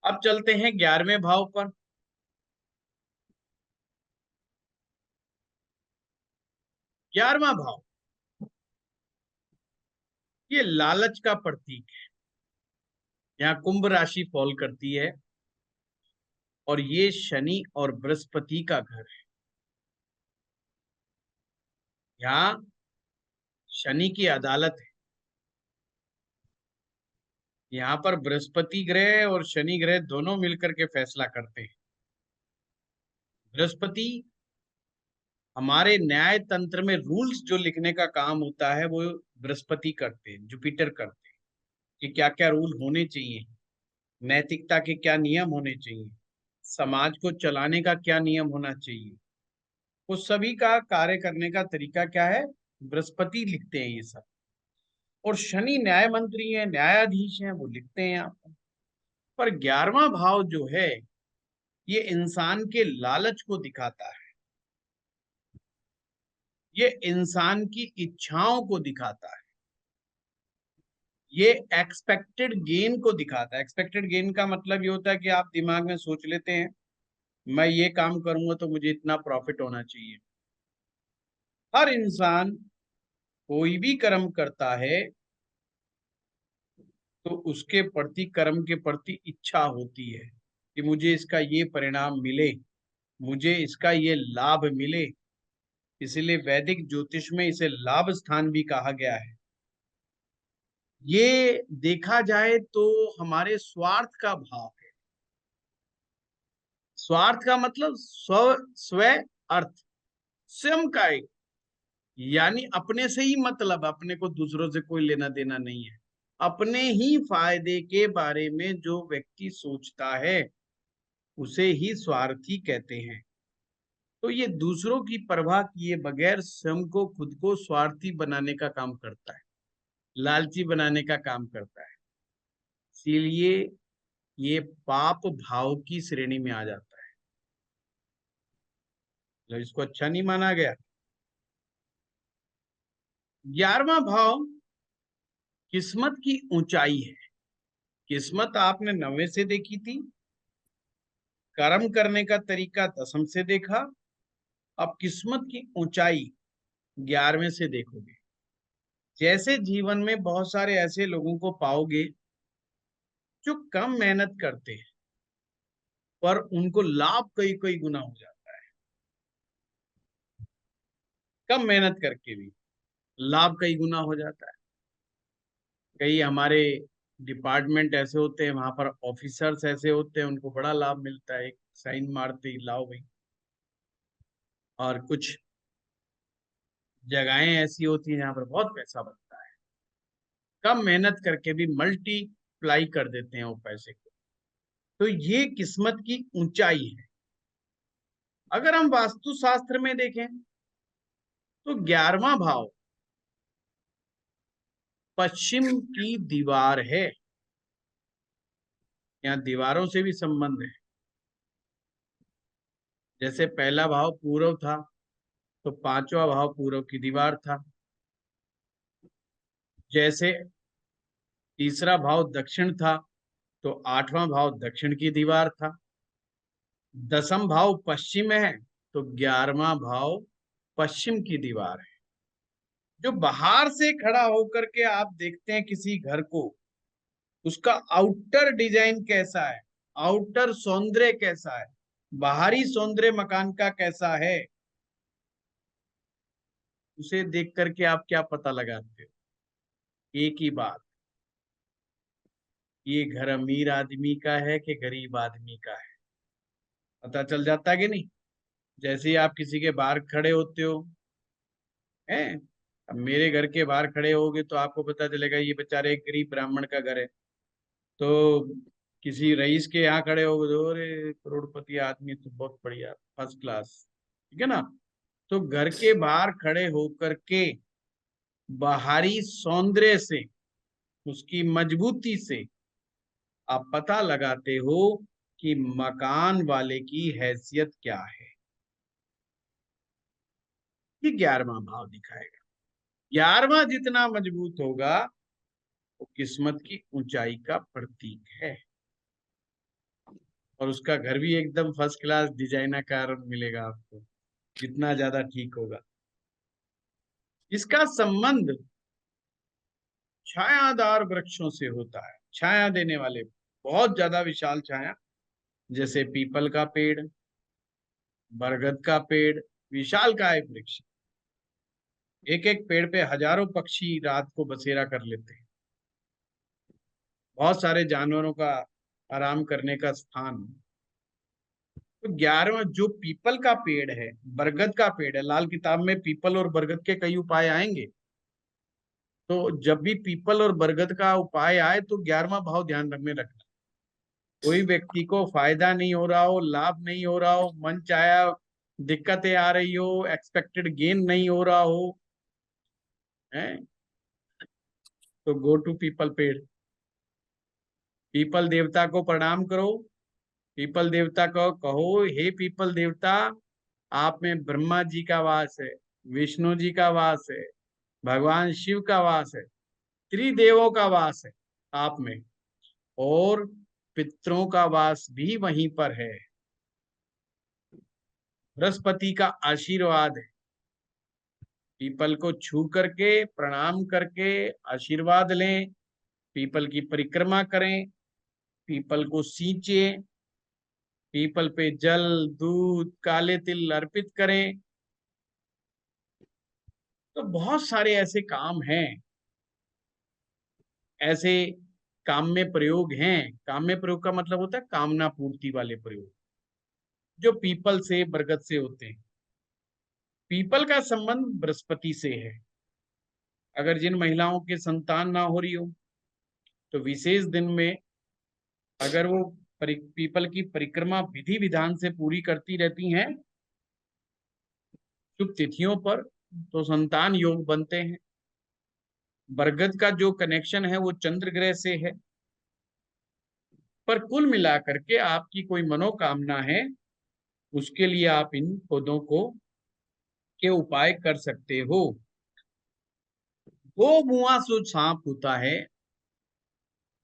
अब चलते हैं 11वें भाव पर। 11वां भाव ये लालच का प्रतीक है। यहाँ कुंभ राशि फॉल करती है और ये शनि और बृहस्पति का घर है। यहाँ शनि की अदालत है। यहाँ पर बृहस्पति ग्रह और शनि ग्रह दोनों मिलकर के फैसला करते हैं। बृहस्पति हमारे न्याय तंत्र में रूल्स जो लिखने का काम होता है वो बृहस्पति करते हैं, जुपिटर करते हैं कि क्या क्या रूल होने चाहिए, नैतिकता के क्या नियम होने चाहिए, समाज को चलाने का क्या नियम होना चाहिए, उस सभी का कार्य करने का तरीका क्या है, बृहस्पति लिखते हैं ये सब। और शनि न्याय मंत्री है, न्यायाधीश है, वो लिखते हैं यहाँ पर 11वां भाव जो है ये इंसान के लालच को दिखाता है, ये इंसान की इच्छाओं को दिखाता है, ये एक्सपेक्टेड गेन को दिखाता है। एक्सपेक्टेड गेन का मतलब ये होता है कि आप दिमाग में सोच लेते हैं मैं ये काम करूंगा तो मुझे इतना प्रॉफिट होना चाहिए। हर इंसान कोई भी कर्म करता है तो उसके प्रति, कर्म के प्रति इच्छा होती है कि मुझे इसका ये परिणाम मिले, मुझे इसका ये लाभ मिले। इसलिए वैदिक ज्योतिष में इसे लाभ स्थान भी कहा गया है। ये देखा जाए तो हमारे स्वार्थ का भाव है। स्वार्थ का मतलब स्व अर्थ, स्वयं का एक, यानी अपने से ही मतलब, अपने को दूसरों से कोई लेना देना नहीं है। अपने ही फायदे के बारे में जो व्यक्ति सोचता है उसे ही स्वार्थी कहते हैं। तो ये दूसरों की परवाह किए बगैर स्वयं को, खुद को स्वार्थी बनाने का काम करता है, लालची बनाने का काम करता है। इसीलिए ये पाप भाव की श्रेणी में आ जाता है, तो इसको अच्छा नहीं माना गया। 11वां भाव किस्मत की ऊंचाई है। किस्मत आपने 9वें से देखी थी, कर्म करने का तरीका 10वीं से देखा, अब किस्मत की ऊंचाई 11वें से देखोगे। जैसे जीवन में बहुत सारे ऐसे लोगों को पाओगे जो कम मेहनत करते हैं पर उनको लाभ कई कई गुना हो जाता है। कम मेहनत करके भी लाभ कई गुना हो जाता है। कई हमारे डिपार्टमेंट ऐसे होते हैं, वहां पर ऑफिसर्स ऐसे होते हैं, उनको बड़ा लाभ मिलता है, एक साइन मारते ही लाओ भाई। और कुछ जगहें ऐसी होती हैं जहां पर बहुत पैसा बनता है, कम मेहनत करके भी मल्टीप्लाई कर देते हैं वो पैसे को। तो ये किस्मत की ऊंचाई है। अगर हम वास्तुशास्त्र में देखें तो 11वां भाव पश्चिम की दीवार है। यहाँ दीवारों से भी संबंध है। जैसे पहला भाव पूर्व था तो 5वां भाव पूर्व की दीवार था। जैसे तीसरा भाव दक्षिण था तो 8वां भाव दक्षिण की दीवार था। 10वां भाव पश्चिम है तो 11वां भाव पश्चिम की दीवार है। जो बाहर से खड़ा होकर के आप देखते हैं किसी घर को, उसका आउटर डिजाइन कैसा है, आउटर सौंदर्य कैसा है, बाहरी सौंदर्य मकान का कैसा है, उसे देख करके आप क्या पता लगाते हो? एक ही बात, ये घर अमीर आदमी का है कि गरीब आदमी का है, पता चल जाता है कि नहीं। जैसे ही आप किसी के बाहर खड़े होते हो, हैं, अब मेरे घर के बाहर खड़े होगे तो आपको पता चलेगा ये बेचारे एक गरीब ब्राह्मण का घर है। तो किसी रईस के यहाँ खड़े हो गए तो अरे करोड़पति आदमी तो बहुत बढ़िया, फर्स्ट क्लास, ठीक है ना। तो घर के बाहर खड़े होकर के बाहरी सौंदर्य से, उसकी मजबूती से आप पता लगाते हो कि मकान वाले की हैसियत क्या है। ये 11वां भाव दिखाएगा। 11वां जितना मजबूत होगा वो किस्मत की ऊंचाई का प्रतीक है। और उसका घर भी एकदम फर्स्ट क्लास डिजाइनर कार मिलेगा आपको, जितना ज्यादा ठीक होगा। इसका संबंध छायादार वृक्षों से होता है, छाया देने वाले, बहुत ज्यादा विशाल छाया, जैसे पीपल का पेड़, बरगद का पेड़, विशालकाय वृक्ष। एक एक पेड़ पे हजारों पक्षी रात को बसेरा कर लेते हैं। बहुत सारे जानवरों का आराम करने का स्थान। तो 11वां जो पीपल का पेड़ है, बरगद का पेड़ है, लाल किताब में पीपल और बरगद के कई उपाय आएंगे, तो जब भी पीपल और बरगद का उपाय आए तो 11वां भाव ध्यान में रखना। कोई व्यक्ति को फायदा नहीं हो रहा हो, लाभ नहीं हो रहा हो, मन चाहा दिक्कतें आ रही हो, एक्सपेक्टेड गेन नहीं हो रहा हो, है, तो गो टू पीपल पेड़। पीपल देवता को प्रणाम करो, पीपल देवता को कहो, हे पीपल देवता, आप में ब्रह्मा जी का वास है, विष्णु जी का वास है, भगवान शिव का वास है, त्रिदेवों का वास है आप में, और पितरों का वास भी वहीं पर है। बृहस्पति का आशीर्वाद है। पीपल को छू करके प्रणाम करके आशीर्वाद लें, पीपल की परिक्रमा करें, पीपल को सींचे, पीपल पे जल, दूध, काले तिल अर्पित करें। तो बहुत सारे ऐसे काम हैं, ऐसे काम में प्रयोग हैं। काम में प्रयोग का मतलब होता है कामना पूर्ति वाले प्रयोग, जो पीपल से, बरगद से होते हैं। पीपल का संबंध बृहस्पति से है। अगर जिन महिलाओं के संतान ना हो रही हो, तो विशेष दिन में अगर वो पीपल की परिक्रमा विधि विधान से पूरी करती रहती हैं शुभ तिथियों पर, तो संतान योग बनते हैं। बरगद का जो कनेक्शन है वो चंद्र ग्रह से है। पर कुल मिलाकर के आपकी कोई मनोकामना है, उसके लिए आप इन पौधों को के उपाय कर सकते हो। वो मुआ जो सांप होता है,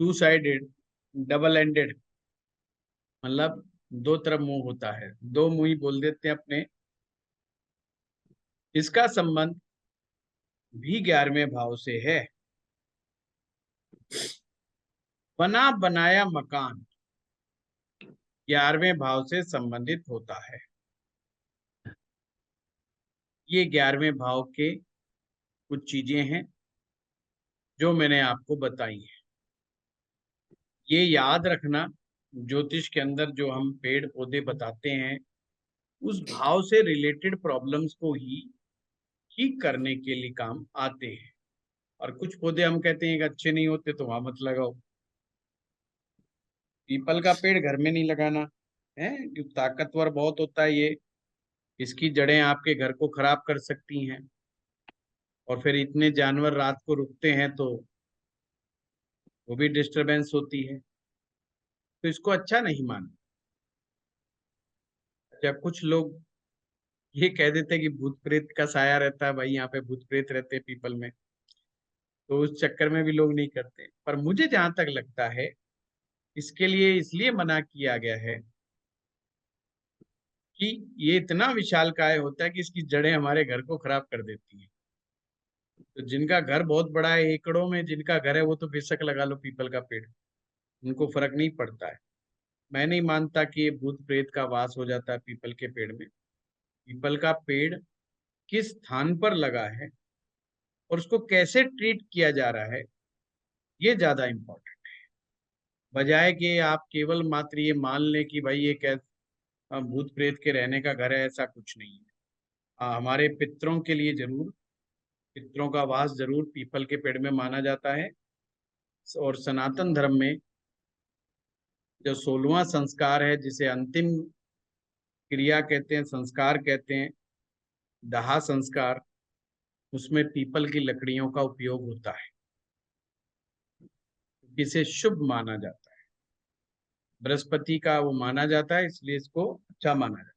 टू साइडेड, डबल एंडेड, मतलब दो तरफ मुंह होता है, दो मुंह ही बोल देते हैं अपने। इसका संबंध भी 11वें भाव से है। बना बनाया मकान 11वें भाव से संबंधित होता है। ये 11वें भाव के कुछ चीजें हैं जो मैंने आपको बताई है। ये याद रखना, ज्योतिष के अंदर जो हम पेड़ पौधे बताते हैं, उस भाव से रिलेटेड प्रॉब्लम्स को ही ठीक करने के लिए काम आते हैं। और कुछ पौधे हम कहते हैं कि अच्छे नहीं होते तो वहां मत लगाओ। पीपल का पेड़ घर में नहीं लगाना है, क्योंकि ताकतवर बहुत होता है ये, इसकी जड़ें आपके घर को खराब कर सकती हैं। और फिर इतने जानवर रात को रुकते हैं तो वो भी डिस्टरबेंस होती है, तो इसको अच्छा नहीं माना। जब कुछ लोग ये कह देते हैं कि भूत प्रेत का साया रहता है, भाई यहाँ पे भूत प्रेत रहते हैं पीपल में, तो उस चक्कर में भी लोग नहीं करते। पर मुझे जहां तक लगता है, इसके लिए इसलिए मना किया गया है कि ये इतना विशालकाय होता है कि इसकी जड़ें हमारे घर को खराब कर देती हैं। तो जिनका घर बहुत बड़ा है, एकड़ों में जिनका घर है, वो तो बेशक लगा लो पीपल का पेड़, उनको फर्क नहीं पड़ता है। मैं नहीं मानता कि ये भूत प्रेत का वास हो जाता है पीपल के पेड़ में। पीपल का पेड़ किस स्थान पर लगा है और उसको कैसे ट्रीट किया जा रहा है, ये ज्यादा इम्पोर्टेंट, बजाय कि आप केवल मात्र ये मान लें कि भाई ये भूत प्रेत के रहने का घर है। ऐसा कुछ नहीं है। हमारे पितरों के लिए जरूर, पितरों का वास जरूर पीपल के पेड़ में माना जाता है। और सनातन धर्म में जो 16वां संस्कार है, जिसे अंतिम क्रिया कहते हैं, संस्कार कहते हैं, दाह संस्कार, उसमें पीपल की लकड़ियों का उपयोग होता है, इसे शुभ माना जाता है। बृहस्पति का वो माना जाता है, इसलिए इसको अच्छा माना जाता है।